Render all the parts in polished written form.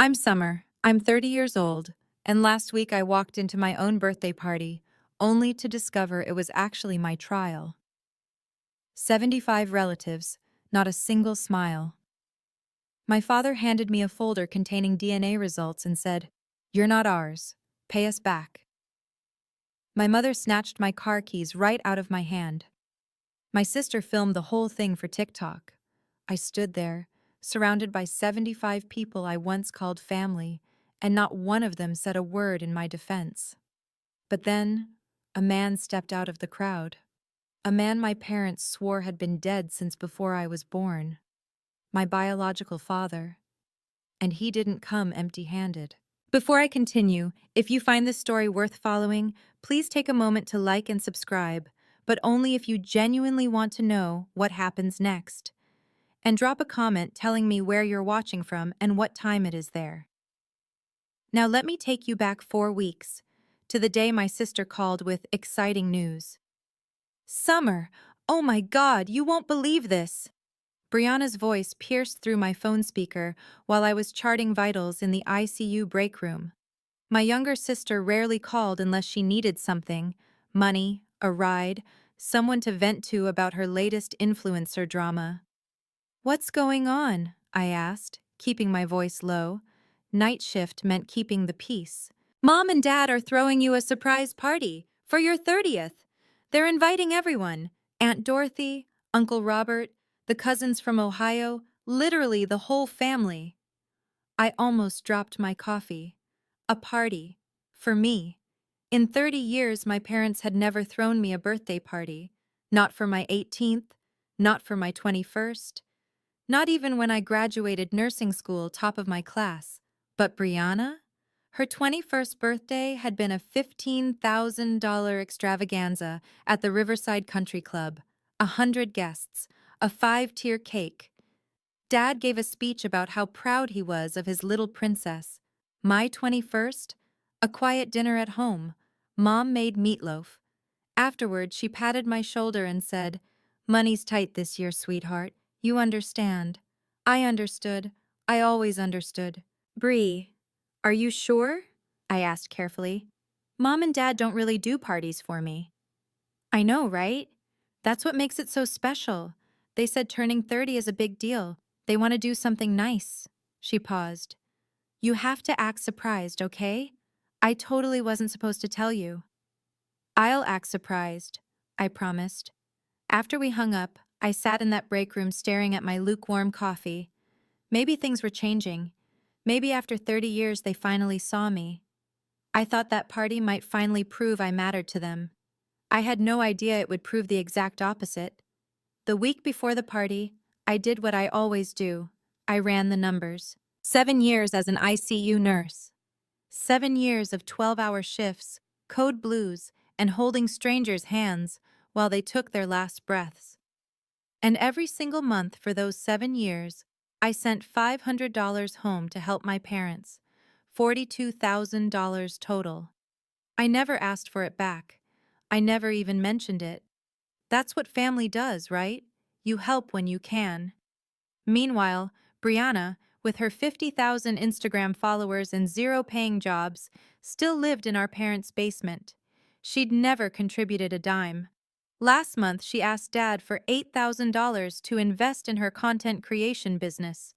I'm Summer. I'm 30 years old, and last week I walked into my own birthday party, only to discover it was actually my trial. 75 relatives, not a single smile. My father handed me a folder containing DNA results and said, "You're not ours. Pay us back." My mother snatched my car keys right out of my hand. My sister filmed the whole thing for TikTok. I stood there, surrounded by 75 people I once called family, and not one of them said a word in my defense. But then, a man stepped out of the crowd. A man my parents swore had been dead since before I was born. My biological father. And he didn't come empty-handed. Before I continue, if you find this story worth following, please take a moment to like and subscribe, but only if you genuinely want to know what happens next. And drop a comment telling me where you're watching from and what time it is there. Now let me take you back 4 weeks, to the day my sister called with exciting news. "Summer, oh my God, you won't believe this!" Brianna's voice pierced through my phone speaker while I was charting vitals in the ICU break room. My younger sister rarely called unless she needed something: money, a ride, someone to vent to about her latest influencer drama. "What's going on?" I asked, keeping my voice low. Night shift meant keeping the peace. "Mom and Dad are throwing you a surprise party for your 30th. They're inviting everyone: Aunt Dorothy, Uncle Robert, the cousins from Ohio, literally the whole family." I almost dropped my coffee. A party. For me. In 30 years, my parents had never thrown me a birthday party. Not for my 18th, not for my 21st, not even when I graduated nursing school top of my class. But Brianna? Her 21st birthday had been a $15,000 extravaganza at the Riverside Country Club, 100 guests, a 5-tier cake. Dad gave a speech about how proud he was of his little princess. My 21st? A quiet dinner at home. Mom made meatloaf. Afterward, she patted my shoulder and said, "Money's tight this year, sweetheart. You understand." I understood. I always understood. "Bree, are you sure?" I asked carefully. "Mom and Dad don't really do parties for me." "I know, right? That's what makes it so special. They said turning 30 is a big deal. They want to do something nice." She paused. "You have to act surprised, okay? I totally wasn't supposed to tell you." "I'll act surprised," I promised. After we hung up, I sat in that break room staring at my lukewarm coffee. Maybe things were changing. Maybe after 30 years they finally saw me. I thought that party might finally prove I mattered to them. I had no idea it would prove the exact opposite. The week before the party, I did what I always do. I ran the numbers. 7 years as an ICU nurse. 7 years of 12-hour shifts, code blues, and holding strangers' hands while they took their last breaths. And every single month for those 7 years, I sent $500 home to help my parents. $42,000 total. I never asked for it back. I never even mentioned it. That's what family does, right? You help when you can. Meanwhile, Brianna, with her 50,000 Instagram followers and 0 paying jobs, still lived in our parents' basement. She'd never contributed a dime. Last month, she asked Dad for $8,000 to invest in her content creation business.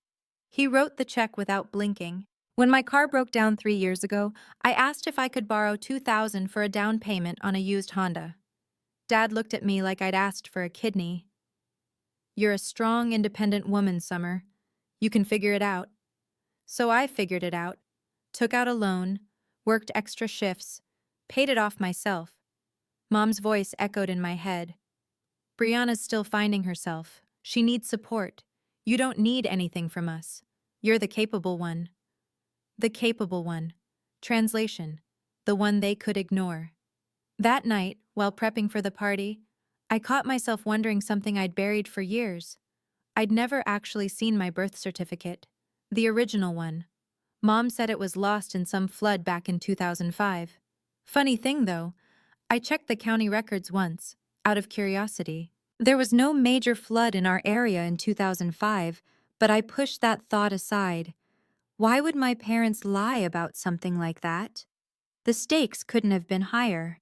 He wrote the check without blinking. When my car broke down 3 years ago, I asked if I could borrow $2,000 for a down payment on a used Honda. Dad looked at me like I'd asked for a kidney. "You're a strong, independent woman, Summer. You can figure it out." So I figured it out. Took out a loan, worked extra shifts, paid it off myself. Mom's voice echoed in my head. "Brianna's still finding herself. She needs support. You don't need anything from us. You're the capable one." The capable one. Translation: the one they could ignore. That night, while prepping for the party, I caught myself wondering something I'd buried for years. I'd never actually seen my birth certificate. The original one. Mom said it was lost in some flood back in 2005. Funny thing, though, I checked the county records once, out of curiosity. There was no major flood in our area in 2005, but I pushed that thought aside. Why would my parents lie about something like that? The stakes couldn't have been higher.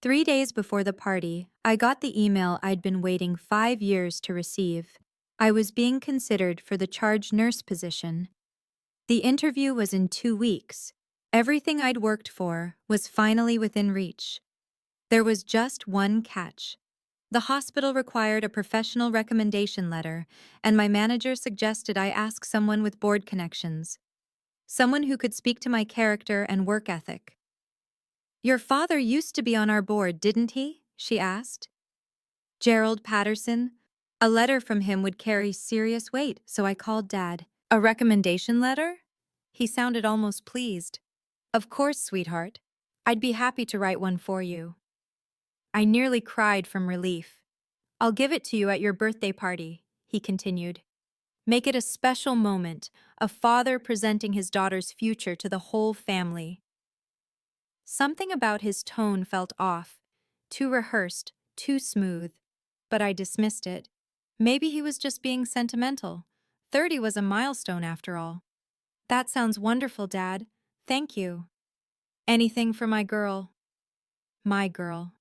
3 days before the party, I got the email I'd been waiting 5 years to receive. I was being considered for the charge nurse position. The interview was in 2 weeks. Everything I'd worked for was finally within reach. There was just one catch. The hospital required a professional recommendation letter, and my manager suggested I ask someone with board connections, someone who could speak to my character and work ethic. "Your father used to be on our board, didn't he?" she asked. "Gerald Patterson." A letter from him would carry serious weight, so I called Dad. "A recommendation letter?" He sounded almost pleased. "Of course, sweetheart. I'd be happy to write one for you." I nearly cried from relief. "I'll give it to you at your birthday party," he continued. "Make it a special moment, a father presenting his daughter's future to the whole family." Something about his tone felt off, too rehearsed, too smooth. But I dismissed it. Maybe he was just being sentimental. 30 was a milestone after all. "That sounds wonderful, Dad. Thank you." "Anything for my girl." My girl.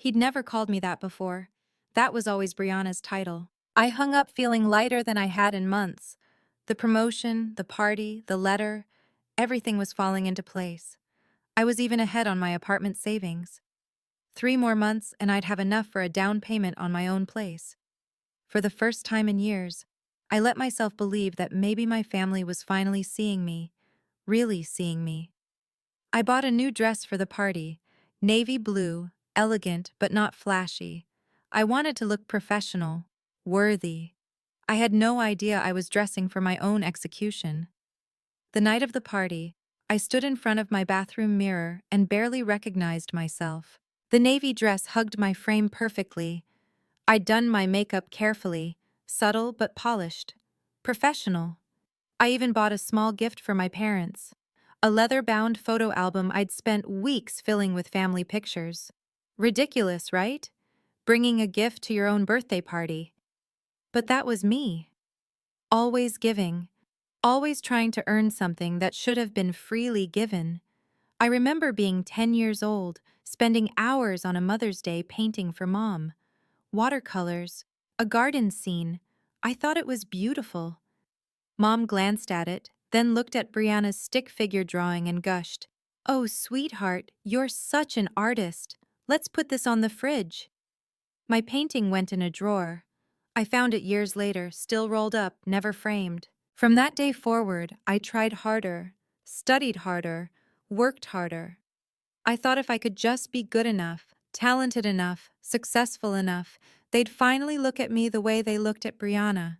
He'd never called me that before. That was always Brianna's title. I hung up feeling lighter than I had in months. The promotion, the party, the letter, everything was falling into place. I was even ahead on my apartment savings. 3 more months and I'd have enough for a down payment on my own place. For the first time in years, I let myself believe that maybe my family was finally seeing me, really seeing me. I bought a new dress for the party, navy blue, elegant but not flashy. I wanted to look professional, worthy. I had no idea I was dressing for my own execution. The night of the party, I stood in front of my bathroom mirror and barely recognized myself. The navy dress hugged my frame perfectly. I'd done my makeup carefully, subtle but polished. Professional. I even bought a small gift for my parents. A leather-bound photo album I'd spent weeks filling with family pictures. Ridiculous, right? Bringing a gift to your own birthday party. But that was me. Always giving. Always trying to earn something that should have been freely given. I remember being 10 years old, spending hours on a Mother's Day painting for Mom. Watercolors, a garden scene. I thought it was beautiful. Mom glanced at it, then looked at Brianna's stick figure drawing and gushed, "Oh, sweetheart, you're such an artist. Let's put this on the fridge." My painting went in a drawer. I found it years later, still rolled up, never framed. From that day forward, I tried harder, studied harder, worked harder. I thought if I could just be good enough, talented enough, successful enough, they'd finally look at me the way they looked at Brianna.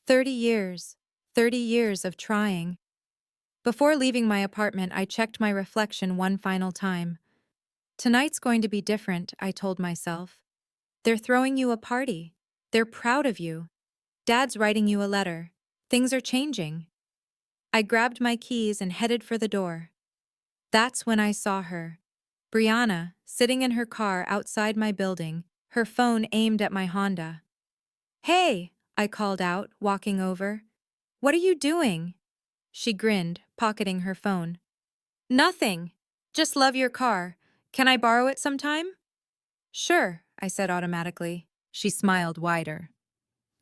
30 years. 30 years of trying. Before leaving my apartment, I checked my reflection one final time. Tonight's going to be different, I told myself. They're throwing you a party. They're proud of you. Dad's writing you a letter. Things are changing. I grabbed my keys and headed for the door. That's when I saw her. Brianna, sitting in her car outside my building, her phone aimed at my Honda. "Hey," I called out, walking over. "What are you doing?" She grinned, pocketing her phone. "Nothing. Just love your car. Can I borrow it sometime?" "Sure," I said automatically. She smiled wider.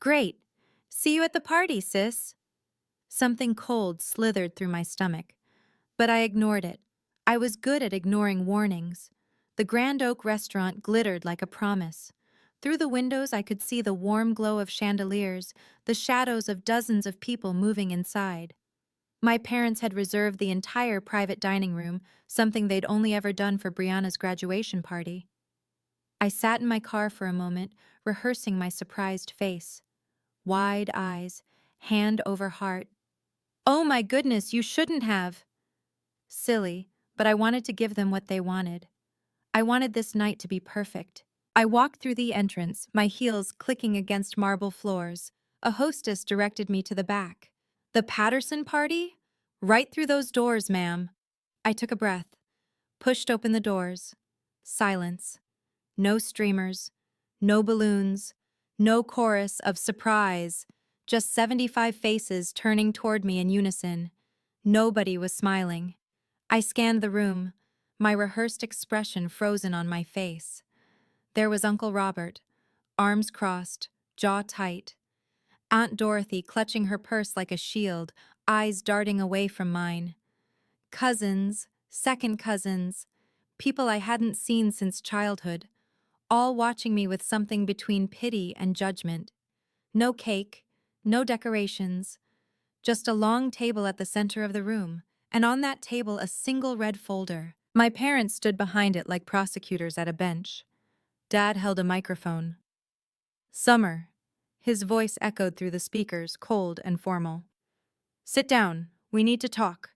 "Great. See you at the party, sis." Something cold slithered through my stomach, but I ignored it. I was good at ignoring warnings. The Grand Oak restaurant glittered like a promise. Through the windows I could see the warm glow of chandeliers, the shadows of dozens of people moving inside. My parents had reserved the entire private dining room, something they'd only ever done for Brianna's graduation party. I sat in my car for a moment, rehearsing my surprised face. Wide eyes, hand over heart. "Oh my goodness, you shouldn't have." Silly, but I wanted to give them what they wanted. I wanted this night to be perfect. I walked through the entrance, my heels clicking against marble floors. A hostess directed me to the back. "The Patterson party? Right through those doors, ma'am." I took a breath, pushed open the doors. Silence. No streamers, no balloons, no chorus of surprise, just 75 faces turning toward me in unison. Nobody was smiling. I scanned the room, my rehearsed expression frozen on my face. There was Uncle Robert, arms crossed, jaw tight. Aunt Dorothy clutching her purse like a shield, eyes darting away from mine. Cousins, second cousins, people I hadn't seen since childhood, all watching me with something between pity and judgment. No cake, no decorations, just a long table at the center of the room, and on that table a single red folder. My parents stood behind it like prosecutors at a bench. Dad held a microphone. Summer. His voice echoed through the speakers, cold and formal. Sit down. We need to talk.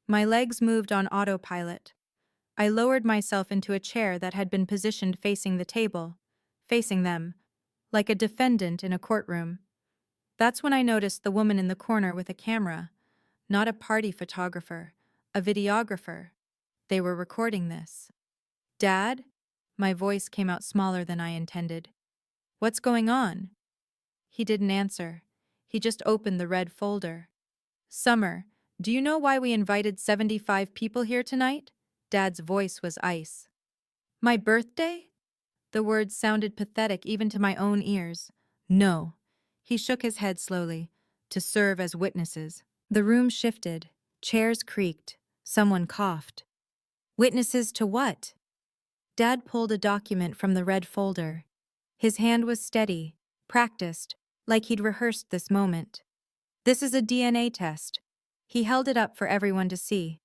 My legs moved on autopilot. I lowered myself into a chair that had been positioned facing the table, facing them, like a defendant in a courtroom. That's when I noticed the woman in the corner with a camera, not a party photographer, a videographer. They were recording this. Dad? My voice came out smaller than I intended. What's going on? He didn't answer. He just opened the red folder. Summer, do you know why we invited 75 people here tonight? Dad's voice was ice. My birthday? The words sounded pathetic even to my own ears. No. He shook his head slowly. To serve as witnesses. The room shifted. Chairs creaked. Someone coughed. Witnesses to what? Dad pulled a document from the red folder. His hand was steady, practiced, like he'd rehearsed this moment. This is a DNA test. He held it up for everyone to see.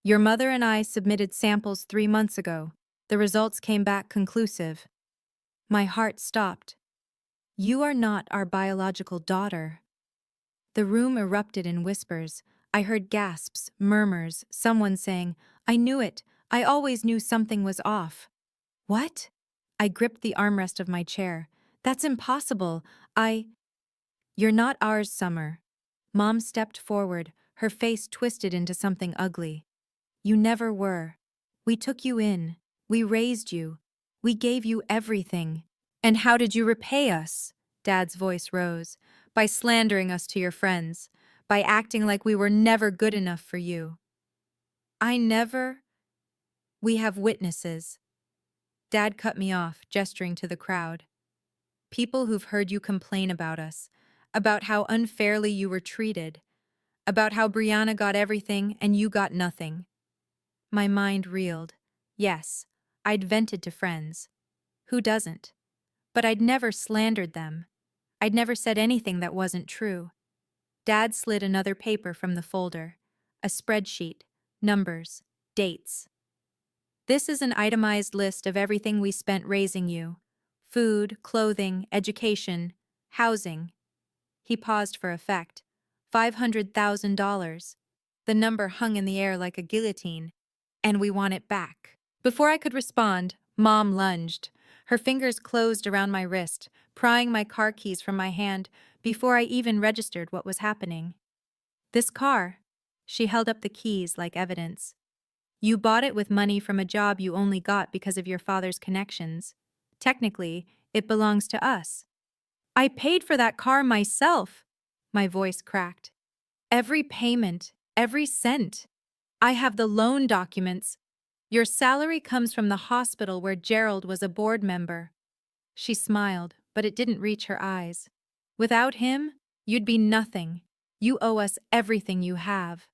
Your mother and I submitted samples 3 months ago. The results came back conclusive. My heart stopped. You are not our biological daughter. The room erupted in whispers. I heard gasps, murmurs, someone saying, I knew it. I always knew something was off. What? I gripped the armrest of my chair. That's impossible. You're not ours, Summer. Mom stepped forward, her face twisted into something ugly. You never were. We took you in. We raised you. We gave you everything. And how did you repay us? Dad's voice rose. By slandering us to your friends. By acting like we were never good enough for you. I never. We have witnesses. Dad cut me off, gesturing to the crowd. People who've heard you complain about us, about how unfairly you were treated, about how Brianna got everything and you got nothing. My mind reeled. Yes, I'd vented to friends. Who doesn't? But I'd never slandered them. I'd never said anything that wasn't true. Dad slid another paper from the folder. A spreadsheet, numbers, dates. This is an itemized list of everything we spent raising you. Food, clothing, education, housing. He paused for effect. $500,000. The number hung in the air like a guillotine. And we want it back. Before I could respond, Mom lunged. Her fingers closed around my wrist, prying my car keys from my hand before I even registered what was happening. This car. She held up the keys like evidence. You bought it with money from a job you only got because of your father's connections. Technically, it belongs to us. I paid for that car myself. My voice cracked. Every payment, every cent. I have the loan documents. Your salary comes from the hospital where Gerald was a board member. She smiled, but it didn't reach her eyes. Without him, you'd be nothing. You owe us everything you have.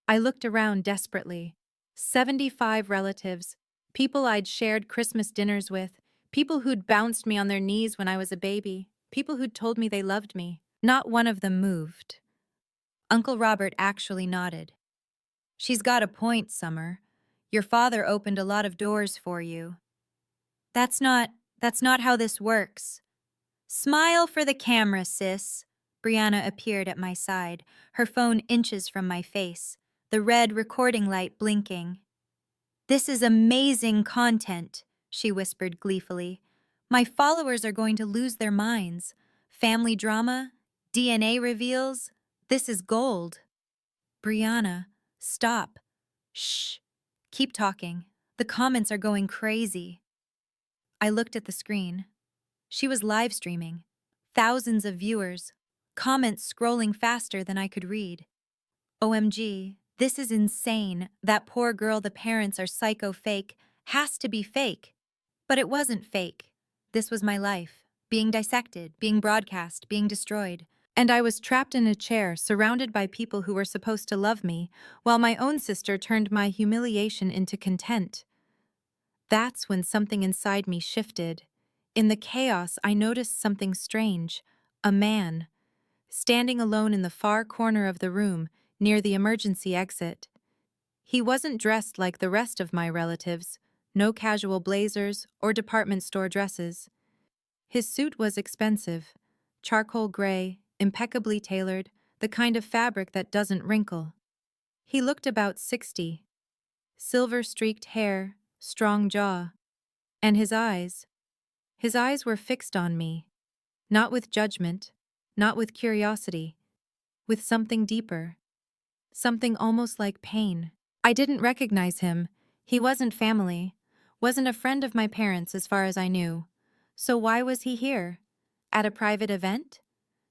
I looked around desperately. 75 relatives, people I'd shared Christmas dinners with, people who'd bounced me on their knees when I was a baby, people who'd told me they loved me. Not one of them moved. Uncle Robert actually nodded. She's got a point, Summer. Your father opened a lot of doors for you. That's not how this works. Smile for the camera, sis. Brianna appeared at my side, her phone inches from my face, the red recording light blinking. This is amazing content, she whispered gleefully. My followers are going to lose their minds. Family drama, DNA reveals, this is gold. Brianna, stop. Shh. Keep talking. The comments are going crazy. I looked at the screen. She was live streaming. Thousands of viewers. Comments scrolling faster than I could read. OMG, this is insane. That poor girl, the parents are psycho fake. Has to be fake. But it wasn't fake. This was my life. Being dissected, being broadcast, being destroyed. And I was trapped in a chair, surrounded by people who were supposed to love me, while my own sister turned my humiliation into content. That's when something inside me shifted. In the chaos, I noticed something strange. A man, standing alone in the far corner of the room, near the emergency exit. He wasn't dressed like the rest of my relatives, no casual blazers or department store dresses. His suit was expensive, charcoal gray, impeccably tailored, the kind of fabric that doesn't wrinkle. He looked about 60. Silver-streaked hair, strong jaw. And his eyes were fixed on me, not with judgment, not with curiosity, with something deeper, something almost like pain. I didn't recognize him. He wasn't family, wasn't a friend of my parents as far as I knew. So why was he here? At a private event?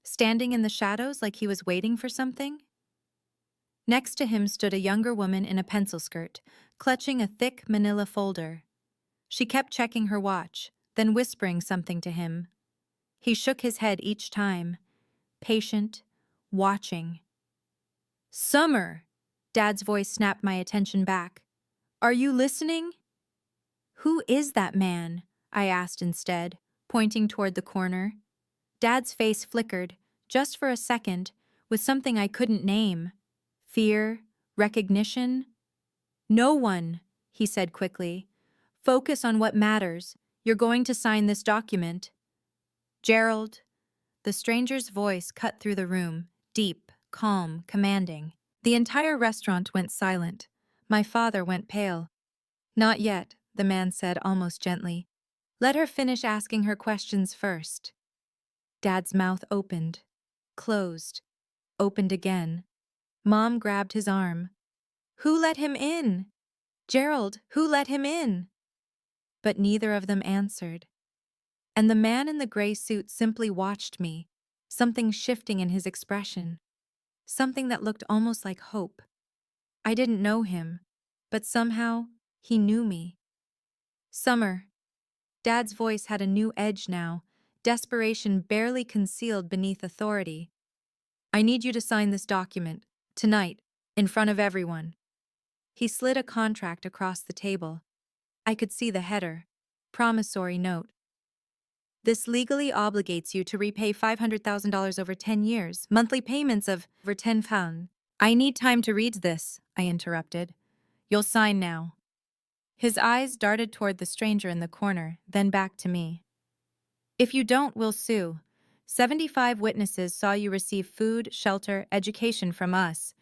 Standing in the shadows like he was waiting for something? Next to him stood a younger woman in a pencil skirt, clutching a thick manila folder. She kept checking her watch, then whispering something to him. He shook his head each time, patient, watching. "Summer!" Dad's voice snapped my attention back. "Are you listening?" "Who is that man?" I asked instead, pointing toward the corner. Dad's face flickered, just for a second, with something I couldn't name. Fear, recognition. "No one," he said quickly. "Focus on what matters. You're going to sign this document." "Gerald." The stranger's voice cut through the room, deep, calm, commanding. The entire restaurant went silent. My father went pale. "Not yet," the man said almost gently. "Let her finish asking her questions first." Dad's mouth opened, closed, opened again. Mom grabbed his arm. "Who let him in? Gerald, who let him in?" But neither of them answered. And the man in the gray suit simply watched me, something shifting in his expression, something that looked almost like hope. I didn't know him, but somehow he knew me. "Summer." Dad's voice had a new edge now, desperation barely concealed beneath authority. "I need you to sign this document, tonight, in front of everyone." He slid a contract across the table. I could see the header, promissory note. "This legally obligates you to repay $500,000 over 10 years, monthly payments of over £10. "I need time to read this," I interrupted. "You'll sign now." His eyes darted toward the stranger in the corner, then back to me. "If you don't, we'll sue. 75 witnesses saw you receive food, shelter, education from us.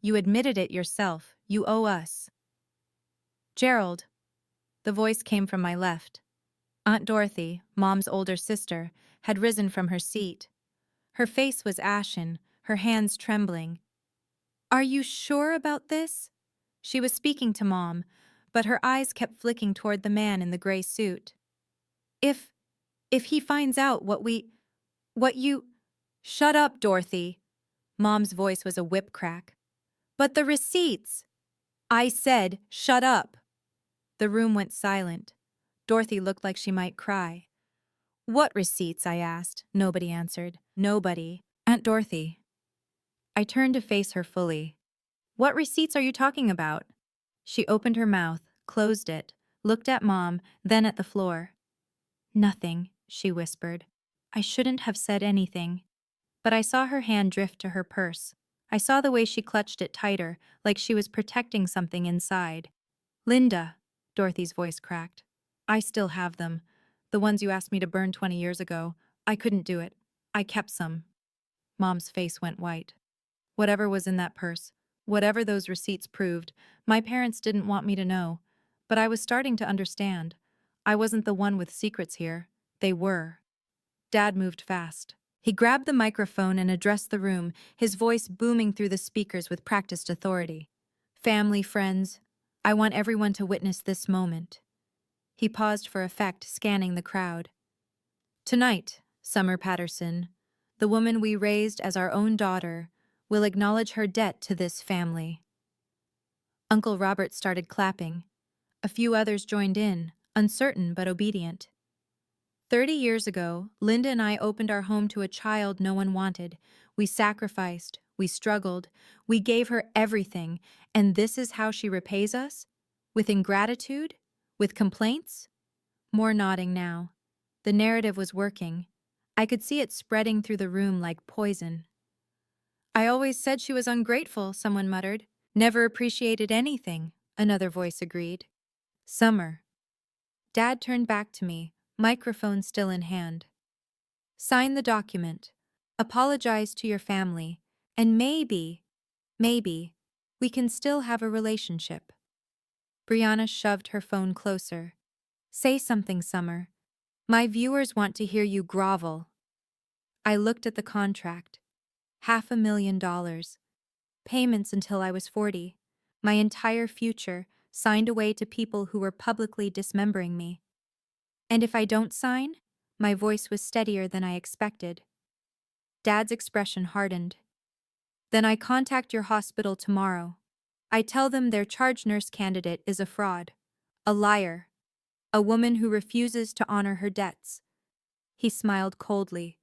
You admitted it yourself. You owe us." "Gerald." The voice came from my left. Aunt Dorothy, Mom's older sister, had risen from her seat. Her face was ashen, her hands trembling. "Are you sure about this?" She was speaking to Mom, but her eyes kept flicking toward the man in the gray suit. If he finds out what you—" "Shut up, Dorothy." Mom's voice was a whip crack. "But the receipts." "I said, shut up." The room went silent. Dorothy looked like she might cry. "What receipts?" I asked. Nobody answered. Nobody. "Aunt Dorothy." I turned to face her fully. "What receipts are you talking about?" She opened her mouth, closed it, looked at Mom, then at the floor. "Nothing," she whispered. I shouldn't have said anything. But I saw her hand drift to her purse. I saw the way she clutched it tighter, like she was protecting something inside. "Linda," Dorothy's voice cracked. "I still have them. The ones you asked me to burn 20 years ago. I couldn't do it. I kept some." Mom's face went white. Whatever was in that purse, whatever those receipts proved, my parents didn't want me to know. But I was starting to understand. I wasn't the one with secrets here. They were. Dad moved fast. He grabbed the microphone and addressed the room, his voice booming through the speakers with practiced authority. "Family, friends, I want everyone to witness this moment." He paused for effect, scanning the crowd. "Tonight, Summer Patterson, the woman we raised as our own daughter, will acknowledge her debt to this family." Uncle Robert started clapping. A few others joined in, uncertain but obedient. 30 years ago, Linda and I opened our home to a child no one wanted. We sacrificed, we struggled, we gave her everything, and this is how she repays us? With ingratitude? With complaints? More nodding now. The narrative was working. I could see it spreading through the room like poison. "I always said she was ungrateful," someone muttered. "Never appreciated anything," another voice agreed. "Summer." Dad turned back to me, microphone still in hand. "Sign the document. Apologize to your family. And maybe, we can still have a relationship." Brianna shoved her phone closer. "Say something, Summer. My viewers want to hear you grovel." I looked at the contract. $500,000. Payments until I was 40. My entire future signed away to people who were publicly dismembering me. "And if I don't sign?" My voice was steadier than I expected. Dad's expression hardened. "Then I contact your hospital tomorrow. I tell them their charge nurse candidate is a fraud, a liar, a woman who refuses to honor her debts." He smiled coldly.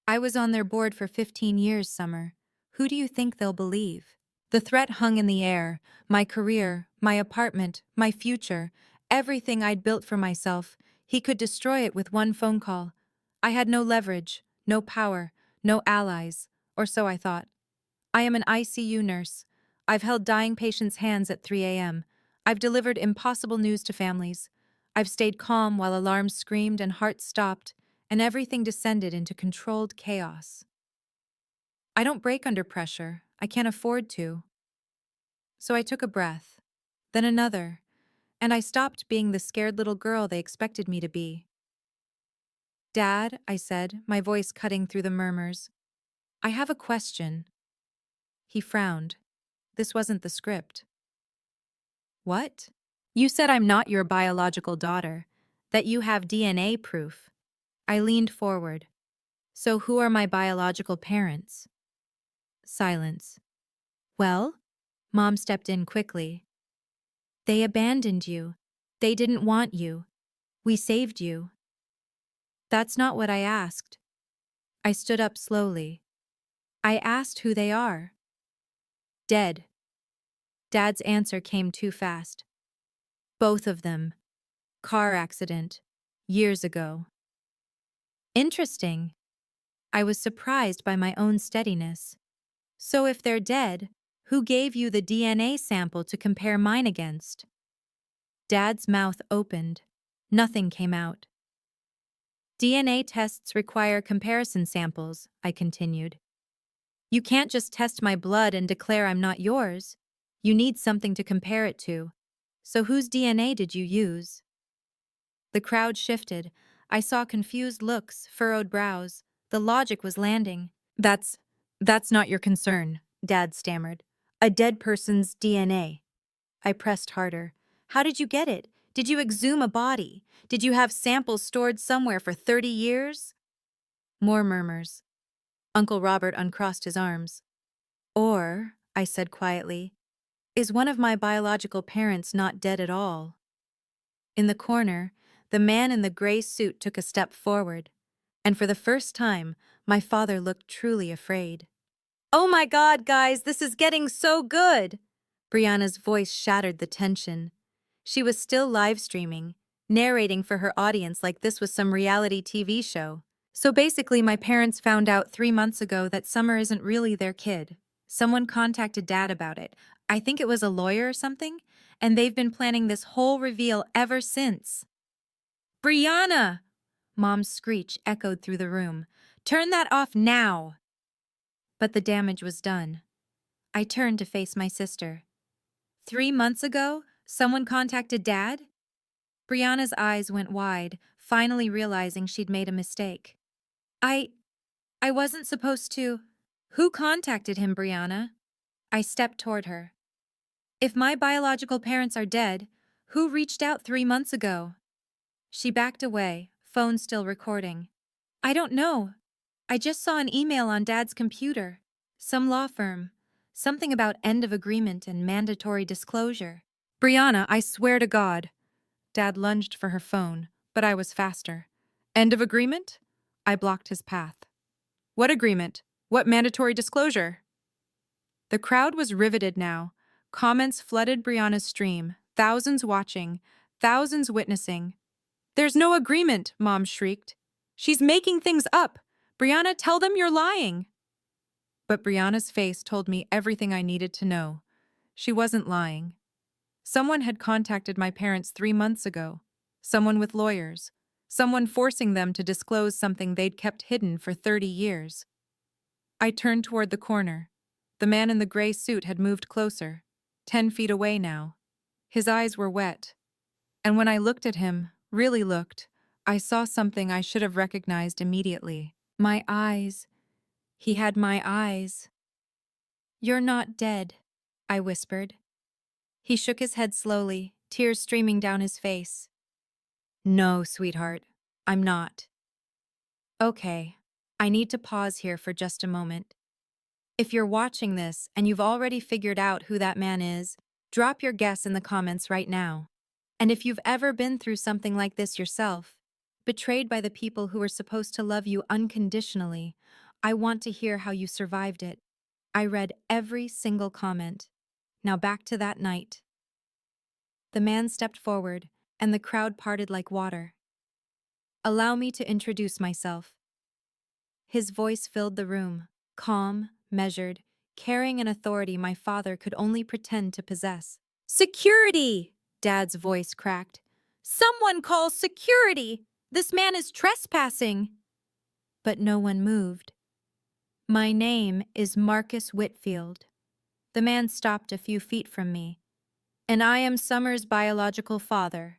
"I was on their board for 15 years, Summer. Who do you think they'll believe?" The threat hung in the air. My career, my apartment, my future, everything I'd built for myself. He could destroy it with one phone call. I had no leverage, no power, no allies, or so I thought. I am an ICU nurse. I've held dying patients' hands at 3 a.m. I've delivered impossible news to families. I've stayed calm while alarms screamed and hearts stopped, and everything descended into controlled chaos. I don't break under pressure. I can't afford to. So I took a breath, then another, and I stopped being the scared little girl they expected me to be. "Dad," I said, my voice cutting through the murmurs, "I have a question." He frowned. This wasn't the script. "What?" "You said I'm not your biological daughter, that you have DNA proof." I leaned forward. "So who are my biological parents?" Silence. "Well?" Mom stepped in quickly. "They abandoned you. They didn't want you. We saved you." "That's not what I asked." I stood up slowly. "I asked who they are." "Dead." Dad's answer came too fast. "Both of them. Car accident. Years ago." "Interesting." I was surprised by my own steadiness. "So if they're dead, who gave you the DNA sample to compare mine against?" Dad's mouth opened. Nothing came out. "DNA tests require comparison samples," I continued. "You can't just test my blood and declare I'm not yours. You need something to compare it to. So whose DNA did you use?" The crowd shifted. I saw confused looks, furrowed brows. The logic was landing. That's not your concern," Dad stammered. "A dead person's DNA." I pressed harder. "How did you get it? Did you exhume a body? Did you have samples stored somewhere for 30 years? More murmurs. Uncle Robert uncrossed his arms. "Or," I said quietly, "is one of my biological parents not dead at all?" In the corner, the man in the gray suit took a step forward, and for the first time, my father looked truly afraid. "Oh my God, guys, this is getting so good!" Brianna's voice shattered the tension. She was still live streaming, narrating for her audience like this was some reality TV show. "So basically, my parents found out 3 months ago that Summer isn't really their kid. Someone contacted Dad about it. I think it was a lawyer or something, and they've been planning this whole reveal ever since." "Brianna!" Mom's screech echoed through the room. "Turn that off now!" But the damage was done. I turned to face my sister. 3 months ago, someone contacted Dad? Brianna's eyes went wide, finally realizing she'd made a mistake. I wasn't supposed to. Who contacted him, Brianna?" I stepped toward her. "If my biological parents are dead, who reached out 3 months ago?" She backed away, phone still recording. "I don't know. I just saw an email on Dad's computer. Some law firm. Something about end of agreement and mandatory disclosure. Brianna, I swear to God. Dad lunged for her phone, but I was faster. End of agreement? I blocked his path. What agreement? What mandatory disclosure? The crowd was riveted now. Comments flooded Brianna's stream, thousands watching, thousands witnessing. There's no agreement, Mom shrieked. She's making things up. Brianna, tell them you're lying. But Brianna's face told me everything I needed to know. She wasn't lying. Someone had contacted my parents 3 months ago. Someone with lawyers. Someone forcing them to disclose something they'd kept hidden for 30 years. I turned toward the corner. The man in the gray suit had moved closer, 10 feet away now. His eyes were wet. And when I looked at him, really looked, I saw something I should have recognized immediately. My eyes. He had my eyes. You're not dead, I whispered. He shook his head slowly, tears streaming down his face. No, sweetheart, I'm not. Okay, I need to pause here for just a moment. If you're watching this and you've already figured out who that man is, drop your guess in the comments right now. And if you've ever been through something like this yourself, betrayed by the people who were supposed to love you unconditionally, I want to hear how you survived it. I read every single comment. Now back to that night. The man stepped forward, and the crowd parted like water. Allow me to introduce myself. His voice filled the room, calm, measured, carrying an authority my father could only pretend to possess. Security! Dad's voice cracked. Someone call security! This man is trespassing! But no one moved. My name is Marcus Whitfield. The man stopped a few feet from me. And I am Summer's biological father.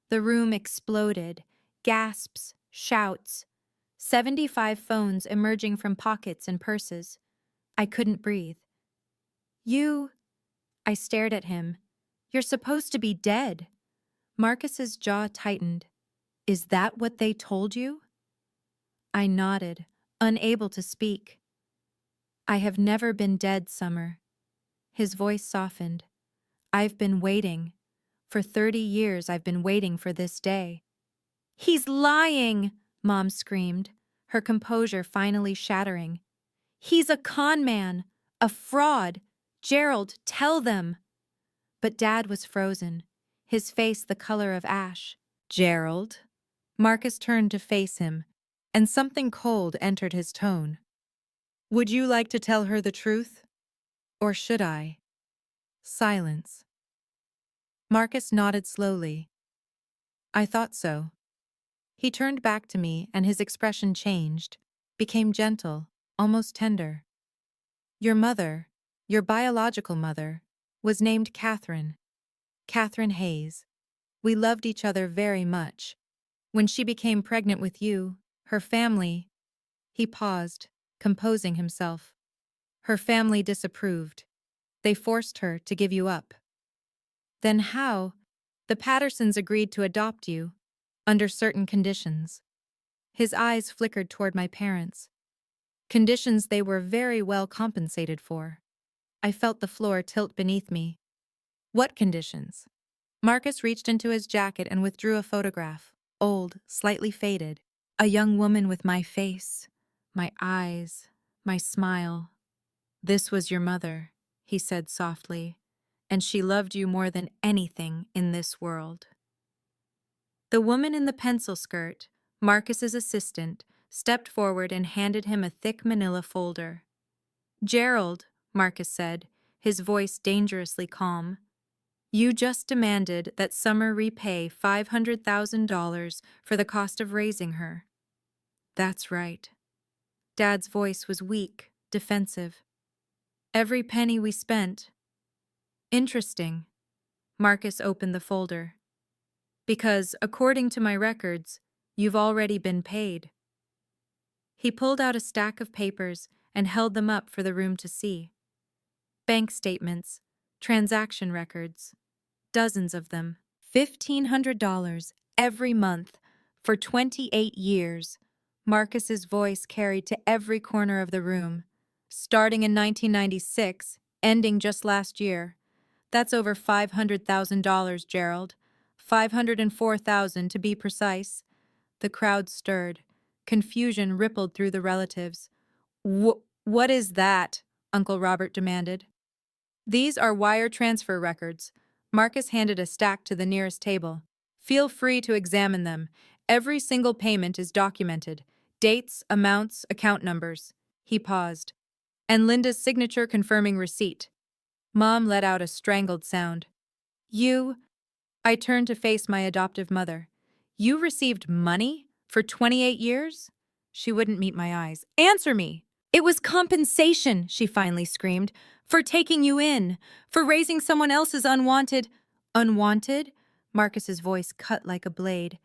The room exploded. Gasps, shouts. 75 phones emerging from pockets and purses. I couldn't breathe. You... I stared at him. You're supposed to be dead. Marcus's jaw tightened. Is that what they told you? I nodded, unable to speak. I have never been dead, Summer. His voice softened. I've been waiting. For 30 years I've been waiting for this day. He's lying, Mom screamed, her composure finally shattering. He's a con man, a fraud. Gerald, tell them. But Dad was frozen, his face the color of ash. Gerald? Marcus turned to face him, and something cold entered his tone. Would you like to tell her the truth? Or should I? Silence. Marcus nodded slowly. I thought so. He turned back to me, and his expression changed, became gentle, almost tender. Your mother, your biological mother, was named Catherine. Catherine Hayes. We loved each other very much. When she became pregnant with you, her family... He paused, composing himself. Her family disapproved. They forced her to give you up. Then how? The Pattersons agreed to adopt you, under certain conditions. His eyes flickered toward my parents. Conditions they were very well compensated for. I felt the floor tilt beneath me. What conditions? Marcus reached into his jacket and withdrew a photograph, old, slightly faded. A young woman with my face, my eyes, my smile. This was your mother, he said softly, and she loved you more than anything in this world. The woman in the pencil skirt, Marcus's assistant, stepped forward and handed him a thick manila folder. Gerald, Marcus said, his voice dangerously calm. You just demanded that Summer repay $500,000 for the cost of raising her. That's right. Dad's voice was weak, defensive. Every penny we spent. Interesting. Marcus opened the folder. Because, according to my records, you've already been paid. He pulled out a stack of papers and held them up for the room to see. Bank statements, transaction records, dozens of them. $1,500 every month for 28 years. Marcus's voice carried to every corner of the room. starting in 1996, ending just last year. That's over $500,000, Gerald. 504,000 to be precise. The crowd stirred. Confusion rippled through the relatives. What is that? Uncle Robert demanded. These are wire transfer records. Marcus handed a stack to the nearest table. Feel free to examine them. Every single payment is documented. Dates, amounts, account numbers. He paused. And Linda's signature confirming receipt. Mom let out a strangled sound. You? I turned to face my adoptive mother. You received money for 28 years? She wouldn't meet my eyes. Answer me! It was compensation, she finally screamed, for taking you in, for raising someone else's unwanted. Unwanted? Marcus's voice cut like a blade.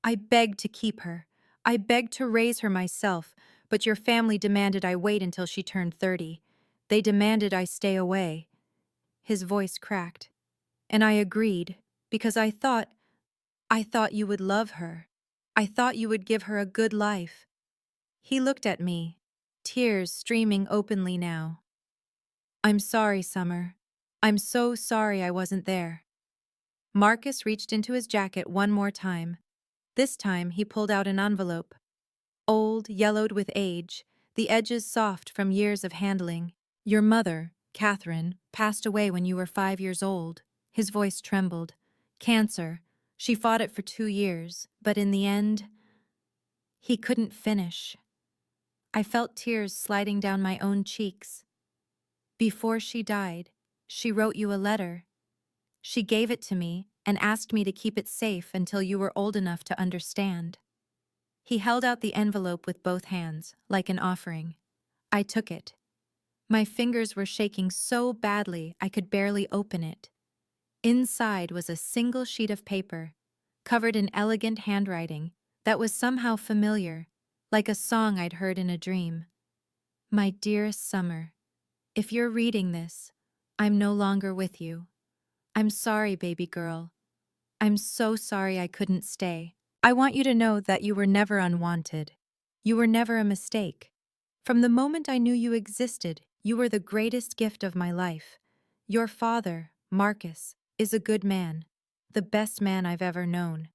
I begged to keep her. I begged to raise her myself, but your family demanded I wait until she turned 30. They demanded I stay away. His voice cracked. And I agreed, because I thought you would love her. I thought you would give her a good life. He looked at me, tears streaming openly now. I'm sorry, Summer. I'm so sorry I wasn't there. Marcus reached into his jacket one more time. This time he pulled out an envelope. Old, yellowed with age, the edges soft from years of handling. Your mother, Catherine, passed away when you were 5 years old. His voice trembled. Cancer. She fought it for 2 years, but in the end, he couldn't finish. I felt tears sliding down my own cheeks. Before she died, she wrote you a letter. She gave it to me and asked me to keep it safe until you were old enough to understand. He held out the envelope with both hands, like an offering. I took it. My fingers were shaking so badly I could barely open it. Inside was a single sheet of paper, covered in elegant handwriting that was somehow familiar, like a song I'd heard in a dream. My dearest Summer, if you're reading this, I'm no longer with you. I'm sorry, baby girl. I'm so sorry I couldn't stay. I want you to know that you were never unwanted. You were never a mistake. From the moment I knew you existed, you were the greatest gift of my life. Your father, Marcus, is a good man, the best man I've ever known.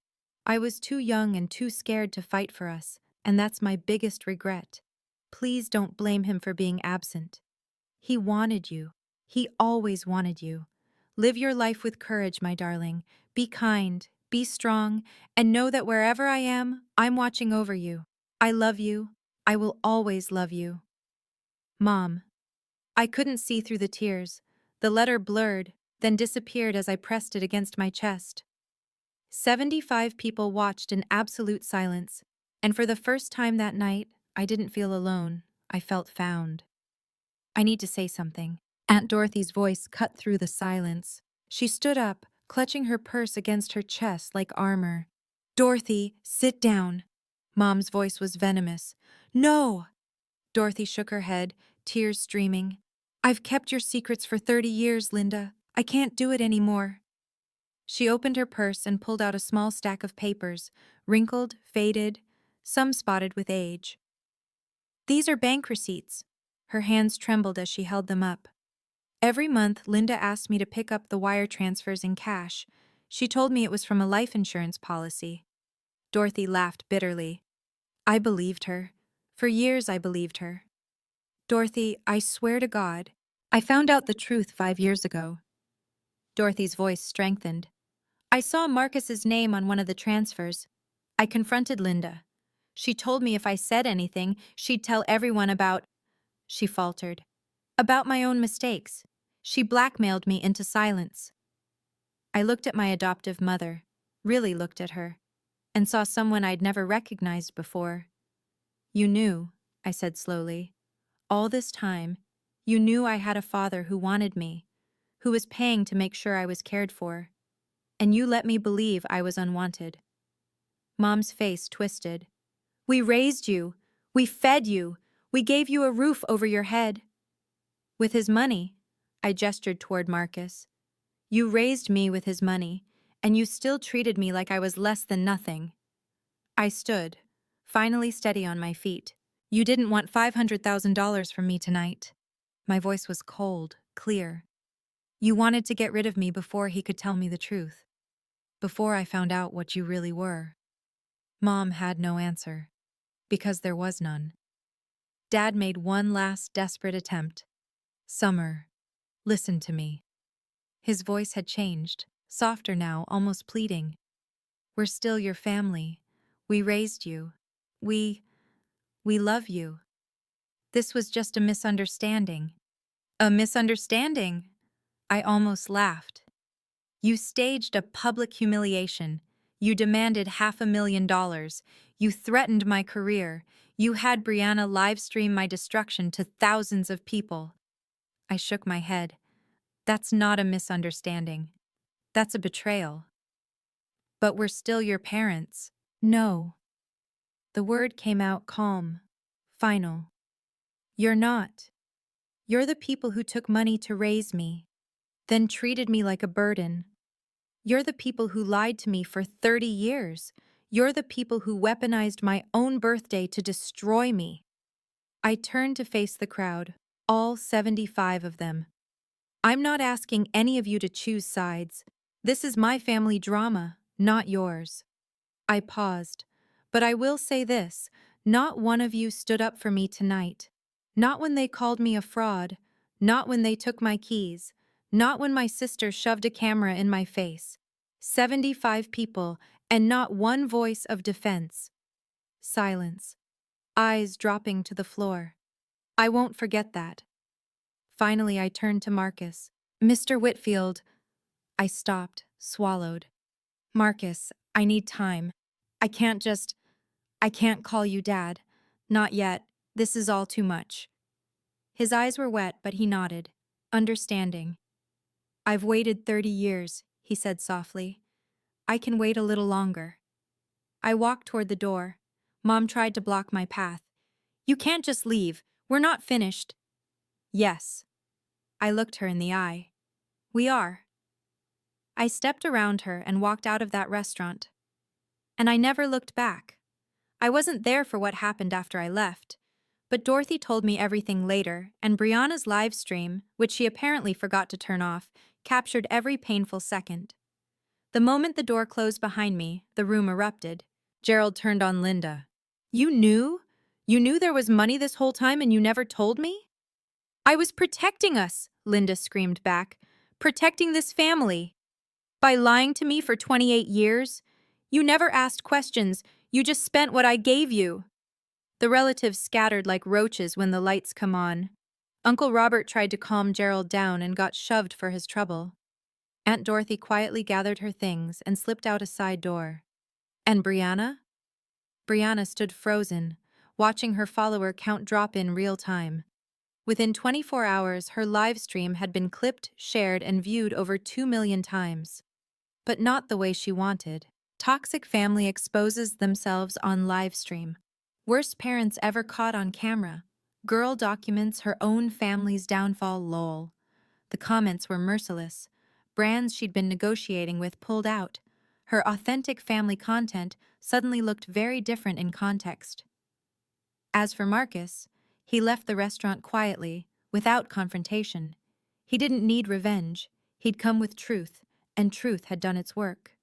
I was too young and too scared to fight for us, and that's my biggest regret. Please don't blame him for being absent. He wanted you. He always wanted you. Live your life with courage, my darling. Be kind, be strong, and know that wherever I am, I'm watching over you. I love you. I will always love you. Mom. I couldn't see through the tears. The letter blurred, then disappeared as I pressed it against my chest. 75 people watched in absolute silence, and for the first time that night, I didn't feel alone. I felt found. I need to say something. Aunt Dorothy's voice cut through the silence. She stood up, clutching her purse against her chest like armor. Dorothy, sit down. Mom's voice was venomous. No! Dorothy shook her head, tears streaming. I've kept your secrets for 30 years, Linda. I can't do it anymore. She opened her purse and pulled out a small stack of papers, wrinkled, faded, some spotted with age. These are bank receipts. Her hands trembled as she held them up. Every month, Linda asked me to pick up the wire transfers in cash. She told me it was from a life insurance policy. Dorothy laughed bitterly. I believed her. For years I believed her. Dorothy, I swear to God, I found out the truth 5 years ago. Dorothy's voice strengthened. I saw Marcus's name on one of the transfers. I confronted Linda. She told me if I said anything, she'd tell everyone about, she faltered, about my own mistakes. She blackmailed me into silence. I looked at my adoptive mother, really looked at her, and saw someone I'd never recognized before. You knew, I said slowly. All this time, you knew I had a father who wanted me, who was paying to make sure I was cared for, and you let me believe I was unwanted. Mom's face twisted. We raised you. We fed you. We gave you a roof over your head. With his money, I gestured toward Marcus. You raised me with his money, and you still treated me like I was less than nothing. I stood, finally steady on my feet. You didn't want $500,000 from me tonight. My voice was cold, clear. You wanted to get rid of me before he could tell me the truth. Before I found out what you really were. Mom had no answer, because there was none. Dad made one last desperate attempt. Summer, listen to me. His voice had changed, softer now, almost pleading. We're still your family. We raised you. We love you. This was just a misunderstanding. A misunderstanding? I almost laughed. You staged a public humiliation. You demanded $500,000. You threatened my career. You had Brianna live stream my destruction to thousands of people. I shook my head. That's not a misunderstanding. That's a betrayal. But we're still your parents. No. The word came out calm, final. You're not. You're the people who took money to raise me, then treated me like a burden. You're the people who lied to me for 30 years. You're the people who weaponized my own birthday to destroy me. I turned to face the crowd, all 75 of them. I'm not asking any of you to choose sides. This is my family drama, not yours. I paused. But I will say this, not one of you stood up for me tonight. Not when they called me a fraud. Not when they took my keys. Not when my sister shoved a camera in my face. 75 people, and not one voice of defense. Silence. Eyes dropping to the floor. I won't forget that. Finally, I turned to Marcus. Mr. Whitfield. I stopped, swallowed. Marcus, I need time. I can't call you Dad. Not yet. This is all too much. His eyes were wet, but he nodded, understanding. I've waited 30 years, he said softly. I can wait a little longer. I walked toward the door. Mom tried to block my path. You can't just leave. We're not finished. Yes. I looked her in the eye. We are. I stepped around her and walked out of that restaurant. And I never looked back. I wasn't there for what happened after I left. But Dorothy told me everything later, and Brianna's live stream, which she apparently forgot to turn off, captured every painful second. The moment the door closed behind me, the room erupted. Gerald turned on Linda. You knew? You knew there was money this whole time and you never told me? I was protecting us, Linda screamed back. Protecting this family. By lying to me for 28 years? You never asked questions, you just spent what I gave you. The relatives scattered like roaches when the lights come on. Uncle Robert tried to calm Gerald down and got shoved for his trouble. Aunt Dorothy quietly gathered her things and slipped out a side door. And Brianna? Brianna stood frozen, watching her follower count drop in real time. Within 24 hours, her live stream had been clipped, shared, and viewed over 2 million times. But not the way she wanted. Toxic family exposes themselves on live stream. Worst parents ever caught on camera. Girl documents her own family's downfall, lol. The comments were merciless. Brands she'd been negotiating with pulled out. Her authentic family content suddenly looked very different in context. As for Marcus, he left the restaurant quietly, without confrontation. He didn't need revenge. He'd come with truth, and truth had done its work.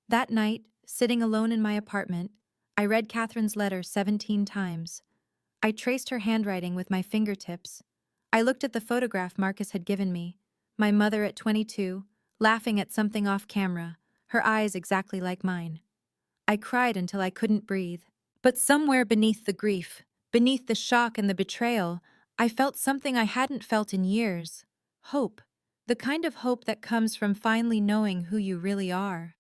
That night, sitting alone in my apartment, I read Catherine's letter 17 times. I traced her handwriting with my fingertips. I looked at the photograph Marcus had given me. My mother at 22, laughing at something off camera, her eyes exactly like mine. I cried until I couldn't breathe. But somewhere beneath the grief, beneath the shock and the betrayal, I felt something I hadn't felt in years. Hope. The kind of hope that comes from finally knowing who you really are.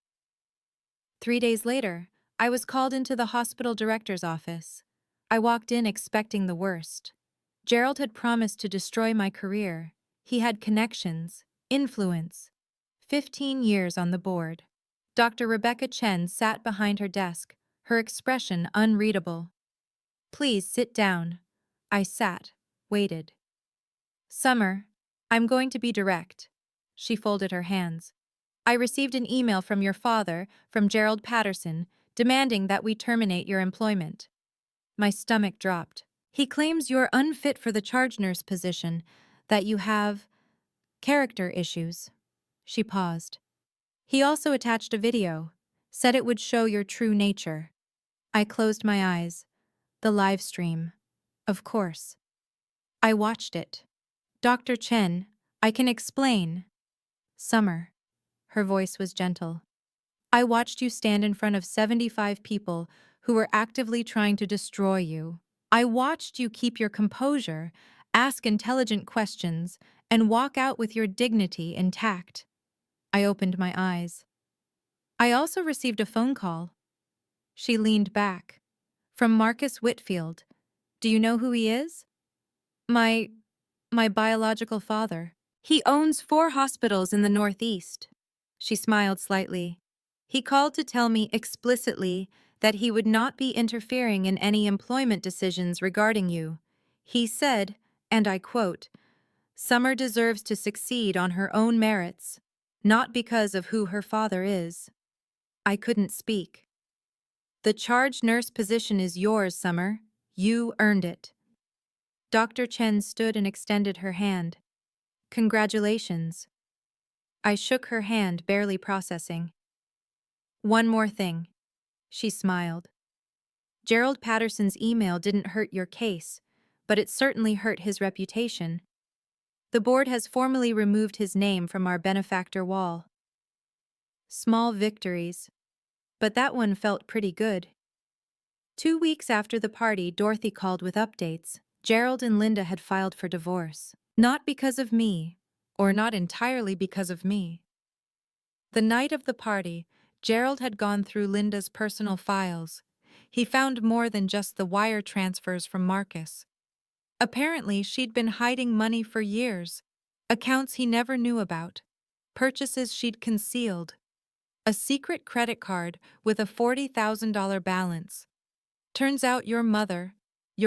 3 days later, I was called into the hospital director's office. I walked in expecting the worst. Gerald had promised to destroy my career. He had connections, influence. 15 years on the board. Dr. Rebecca Chen sat behind her desk, her expression unreadable. Please sit down. I sat, waited. Summer, I'm going to be direct. She folded her hands. I received an email from your father, from Gerald Patterson, demanding that we terminate your employment. My stomach dropped. He claims you're unfit for the charge nurse position, that you have character issues. She paused. He also attached a video, said it would show your true nature. I closed my eyes. The live stream. Of course. I watched it. Dr. Chen, I can explain. Summer. Her voice was gentle. I watched you stand in front of 75 people who were actively trying to destroy you. I watched you keep your composure, ask intelligent questions, and walk out with your dignity intact. I opened my eyes. I also received a phone call. She leaned back. From Marcus Whitfield. Do you know who he is? My biological father. He owns 4 hospitals in the Northeast. She smiled slightly. He called to tell me explicitly that he would not be interfering in any employment decisions regarding you. He said, and I quote, "Summer deserves to succeed on her own merits, not because of who her father is." I couldn't speak. The charge nurse position is yours, Summer. You earned it. Dr. Chen stood and extended her hand. Congratulations. I shook her hand, barely processing. One more thing. She smiled. Gerald Patterson's email didn't hurt your case, but it certainly hurt his reputation. The board has formally removed his name from our benefactor wall. Small victories. But that one felt pretty good. 2 weeks after the party, Dorothy called with updates. Gerald and Linda had filed for divorce. Not because of me, or not entirely because of me. The night of the party, Gerald had gone through Linda's personal files. He found more than just the wire transfers from Marcus. Apparently, she'd been hiding money for years, accounts he never knew about, purchases she'd concealed, a secret credit card with a $40,000 balance. Turns out your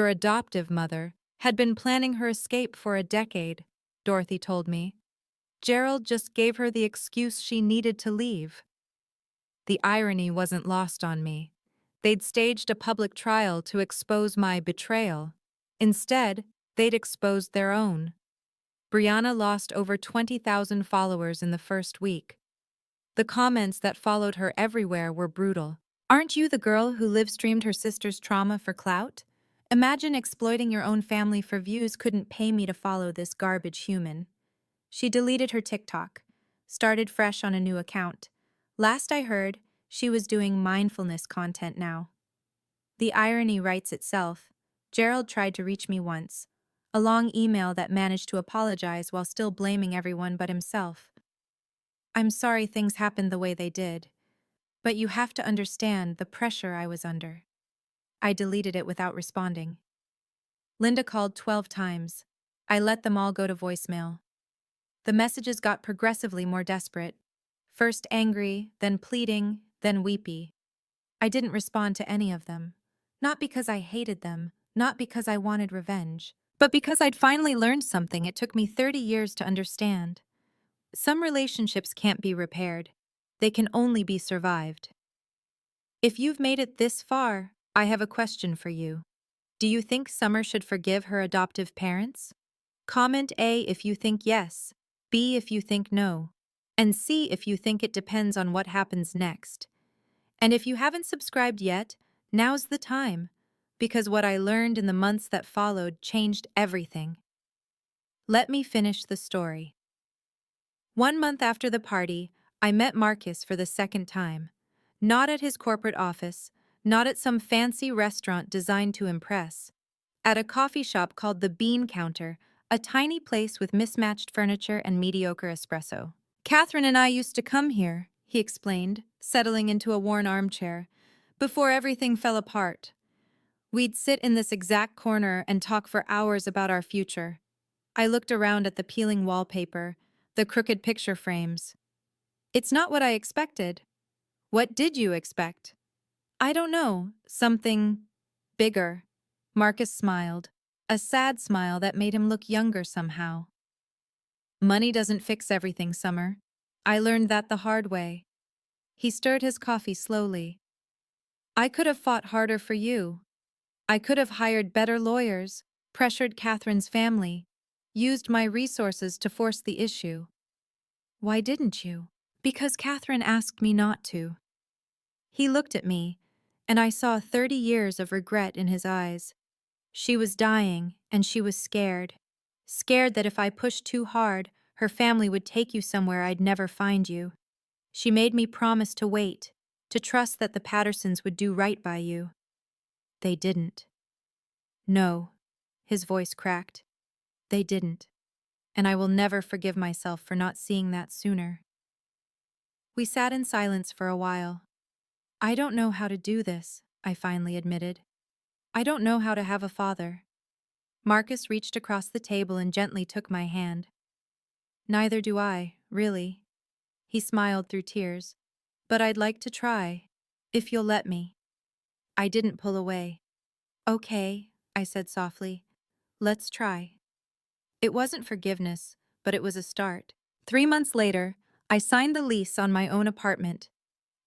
adoptive mother, had been planning her escape for a decade, Dorothy told me. Gerald just gave her the excuse she needed to leave. The irony wasn't lost on me. They'd staged a public trial to expose my betrayal. Instead, they'd exposed their own. Brianna lost over 20,000 followers in the first week. The comments that followed her everywhere were brutal. Aren't you the girl who live-streamed her sister's trauma for clout? Imagine exploiting your own family for views. Couldn't pay me to follow this garbage human. She deleted her TikTok, started fresh on a new account. Last I heard, she was doing mindfulness content now. The irony writes itself. Gerald tried to reach me once. A long email that managed to apologize while still blaming everyone but himself. I'm sorry things happened the way they did, but you have to understand the pressure I was under. I deleted it without responding. Linda called 12 times. I let them all go to voicemail. The messages got progressively more desperate. First angry, then pleading, then weepy. I didn't respond to any of them. Not because I hated them, not because I wanted revenge, but because I'd finally learned something it took me 30 years to understand. Some relationships can't be repaired. They can only be survived. If you've made it this far, I have a question for you. Do you think Summer should forgive her adoptive parents? Comment A if you think yes, B if you think no, and C if you think it depends on what happens next. And if you haven't subscribed yet, now's the time, because what I learned in the months that followed changed everything. Let me finish the story. 1 month after the party, I met Marcus for the second time. Not at his corporate office, not at some fancy restaurant designed to impress. At a coffee shop called the Bean Counter, a tiny place with mismatched furniture and mediocre espresso. Catherine and I used to come here, he explained, settling into a worn armchair, before everything fell apart. We'd sit in this exact corner and talk for hours about our future. I looked around at the peeling wallpaper, the crooked picture frames. It's not what I expected. What did you expect? I don't know, something bigger. Marcus smiled, a sad smile that made him look younger somehow. Money doesn't fix everything, Summer. I learned that the hard way. He stirred his coffee slowly. I could have fought harder for you. I could have hired better lawyers, pressured Catherine's family, used my resources to force the issue. Why didn't you? Because Catherine asked me not to. He looked at me, and I saw 30 years of regret in his eyes. She was dying, and she was scared. Scared that if I pushed too hard, her family would take you somewhere I'd never find you. She made me promise to wait, to trust that the Pattersons would do right by you. They didn't. No, his voice cracked. They didn't. And I will never forgive myself for not seeing that sooner. We sat in silence for a while. I don't know how to do this, I finally admitted. I don't know how to have a father. Marcus reached across the table and gently took my hand. Neither do I, really. He smiled through tears. But I'd like to try, if you'll let me. I didn't pull away. Okay, I said softly. Let's try. It wasn't forgiveness, but it was a start. 3 months later, I signed the lease on my own apartment.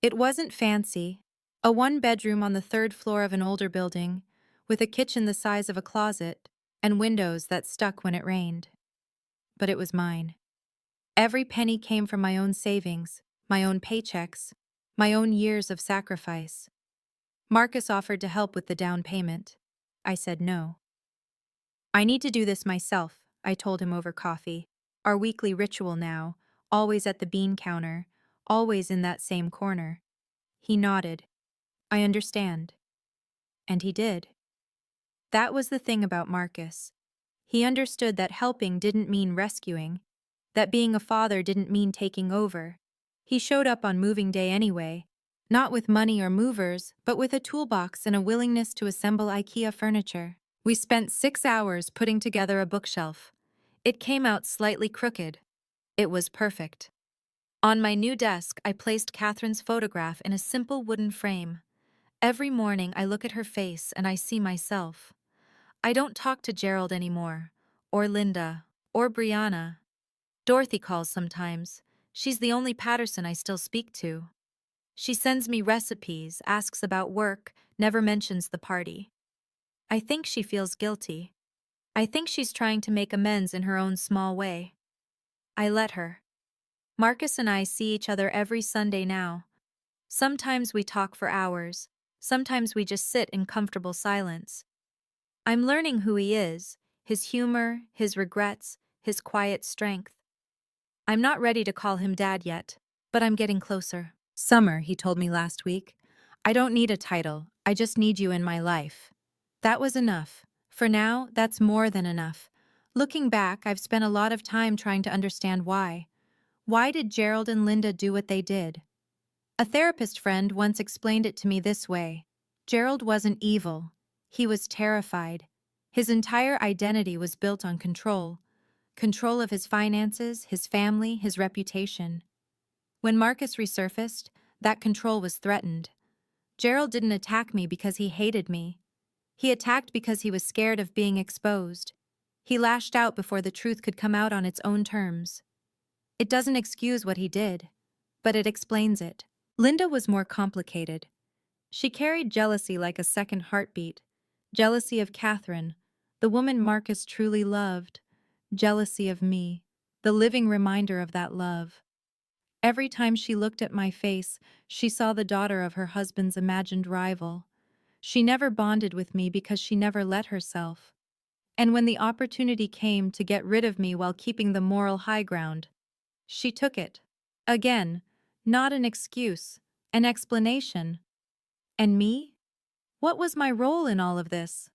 It wasn't fancy. A one-bedroom on the third floor of an older building, with a kitchen the size of a closet, and windows that stuck when it rained. But it was mine. Every penny came from my own savings, my own paychecks, my own years of sacrifice. Marcus offered to help with the down payment. I said no. I need to do this myself, I told him over coffee. Our weekly ritual now, always at the bean counter, always in that same corner. He nodded. I understand. And he did. That was the thing about Marcus. He understood that helping didn't mean rescuing, that being a father didn't mean taking over. He showed up on moving day anyway, not with money or movers, but with a toolbox and a willingness to assemble IKEA furniture. We spent 6 hours putting together a bookshelf. It came out slightly crooked. It was perfect. On my new desk, I placed Catherine's photograph in a simple wooden frame. Every morning, I look at her face and I see myself. I don't talk to Gerald anymore, or Linda, or Brianna. Dorothy calls sometimes. She's the only Patterson I still speak to. She sends me recipes, asks about work, never mentions the party. I think she feels guilty. I think she's trying to make amends in her own small way. I let her. Marcus and I see each other every Sunday now. Sometimes we talk for hours. Sometimes we just sit in comfortable silence. I'm learning who he is, his humor, his regrets, his quiet strength. I'm not ready to call him Dad yet, but I'm getting closer. Summer, he told me last week. I don't need a title, I just need you in my life. That was enough. For now, that's more than enough. Looking back, I've spent a lot of time trying to understand why. Why did Gerald and Linda do what they did? A therapist friend once explained it to me this way. Gerald wasn't evil. He was terrified. His entire identity was built on control. Control of his finances, his family, his reputation. When Marcus resurfaced, that control was threatened. Gerald didn't attack me because he hated me. He attacked because he was scared of being exposed. He lashed out before the truth could come out on its own terms. It doesn't excuse what he did, but it explains it. Linda was more complicated. She carried jealousy like a second heartbeat. Jealousy of Catherine, the woman Marcus truly loved. Jealousy of me, the living reminder of that love. Every time she looked at my face, she saw the daughter of her husband's imagined rival. She never bonded with me because she never let herself. And when the opportunity came to get rid of me while keeping the moral high ground, she took it. Again, not an excuse, an explanation. And me? What was my role in all of this?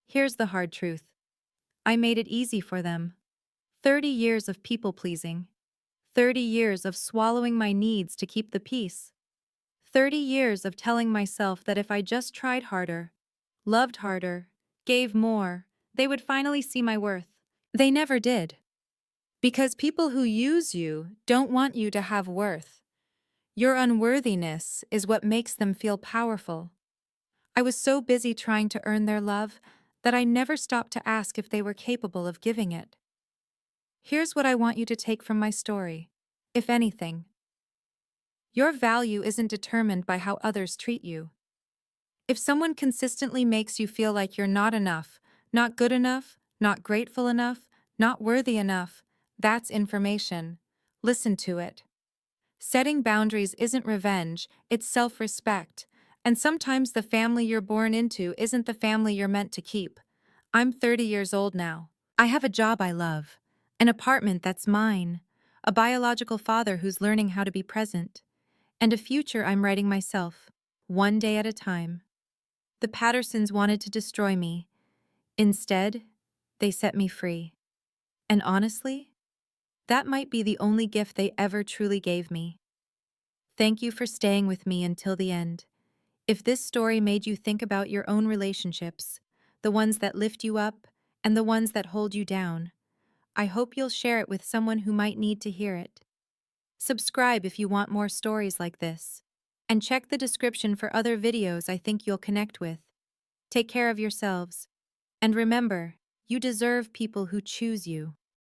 Here's the hard truth. I made it easy for them. 30 years of people-pleasing. 30 years of swallowing my needs to keep the peace. 30 years of telling myself that if I just tried harder, loved harder, gave more, they would finally see my worth. They never did. Because people who use you don't want you to have worth. Your unworthiness is what makes them feel powerful. I was so busy trying to earn their love that I never stopped to ask if they were capable of giving it. Here's what I want you to take from my story, if anything. Your value isn't determined by how others treat you. If someone consistently makes you feel like you're not enough, not good enough, not grateful enough, not worthy enough, that's information. Listen to it. Setting boundaries isn't revenge, it's self-respect. And sometimes the family you're born into isn't the family you're meant to keep. I'm 30 years old now. I have a job I love, an apartment that's mine, a biological father who's learning how to be present, and a future I'm writing myself, one day at a time. The Pattersons wanted to destroy me. Instead, they set me free. And honestly, that might be the only gift they ever truly gave me. Thank you for staying with me until the end. If this story made you think about your own relationships, the ones that lift you up and the ones that hold you down, I hope you'll share it with someone who might need to hear it. Subscribe if you want more stories like this. And check the description for other videos I think you'll connect with. Take care of yourselves. And remember, you deserve people who choose you.